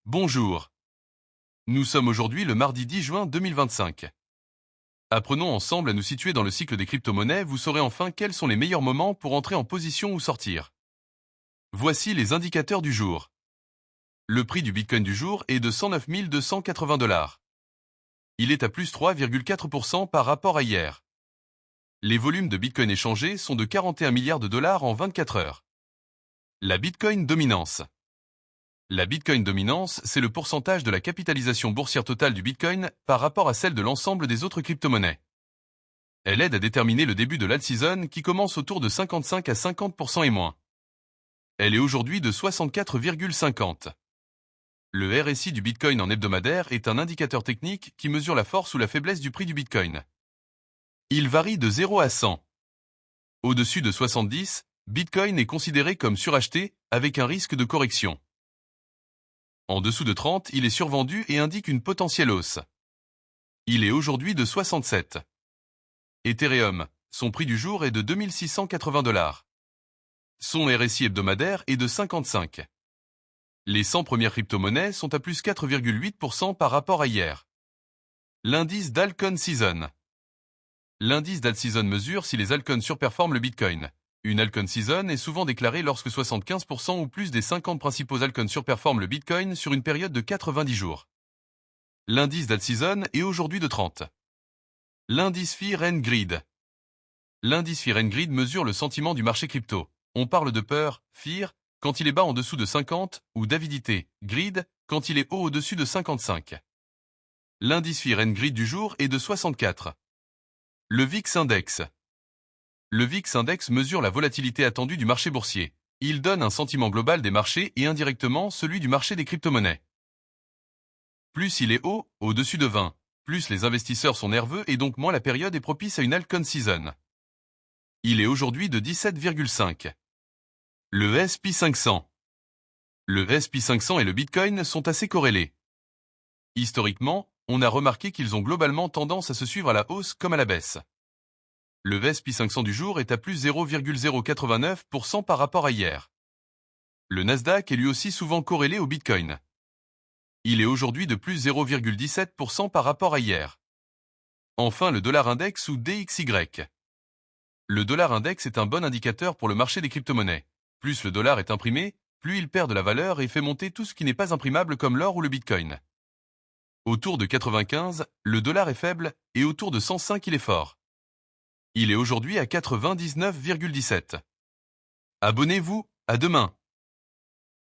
Bonjour. Nous sommes aujourd'hui le mardi 10 juin 2025. Apprenons ensemble à nous situer dans le cycle des crypto-monnaies, vous saurez enfin quels sont les meilleurs moments pour entrer en position ou sortir. Voici les indicateurs du jour. Le prix du Bitcoin du jour est de 109 280 $. Il est à plus 3,4% par rapport à hier. Les volumes de Bitcoin échangés sont de 41 milliards de dollars en 24 heures. La Bitcoin dominance. La Bitcoin dominance, c'est le pourcentage de la capitalisation boursière totale du Bitcoin par rapport à celle de l'ensemble des autres crypto-monnaies. Elle aide à déterminer le début de l'alt-season qui commence autour de 55 à 50% et moins. Elle est aujourd'hui de 64,50. Le RSI du Bitcoin en hebdomadaire est un indicateur technique qui mesure la force ou la faiblesse du prix du Bitcoin. Il varie de 0 à 100. Au-dessus de 70, Bitcoin est considéré comme suracheté avec un risque de correction. En dessous de 30, il est survendu et indique une potentielle hausse. Il est aujourd'hui de 67. Ethereum, son prix du jour est de 2680 $. Son RSI hebdomadaire est de 55. Les 100 premières crypto-monnaies sont à plus 4,8% par rapport à hier. L'indice d'Alcon Season. L'indice d'alt-season mesure si les altcoins surperforment le Bitcoin. Une altcoin season est souvent déclarée lorsque 75% ou plus des 50 principaux altcoins surperforment le Bitcoin sur une période de 90 jours. L'indice d'alt-season est aujourd'hui de 30. L'indice Fear and Greed. L'indice Fear and Greed mesure le sentiment du marché crypto. On parle de peur, fear, quand il est bas en dessous de 50, ou d'avidité, greed, quand il est haut au-dessus de 55. L'indice Fear and Greed du jour est de 64. Le VIX Index. Le VIX Index mesure la volatilité attendue du marché boursier. Il donne un sentiment global des marchés et indirectement celui du marché des crypto-monnaies. Plus il est haut, au-dessus de 20, plus les investisseurs sont nerveux et donc moins la période est propice à une altcoin season. Il est aujourd'hui de 17,5. Le S&P 500. Le S&P 500 et le Bitcoin sont assez corrélés. Historiquement, on a remarqué qu'ils ont globalement tendance à se suivre à la hausse comme à la baisse. Le S&P 500 du jour est à plus 0,089% par rapport à hier. Le Nasdaq est lui aussi souvent corrélé au Bitcoin. Il est aujourd'hui de plus 0,17% par rapport à hier. Enfin le dollar index ou DXY. Le dollar index est un bon indicateur pour le marché des crypto-monnaies. Plus le dollar est imprimé, plus il perd de la valeur et fait monter tout ce qui n'est pas imprimable comme l'or ou le Bitcoin. Autour de 95, le dollar est faible et autour de 105 il est fort. Il est aujourd'hui à 99,17. Abonnez-vous, à demain.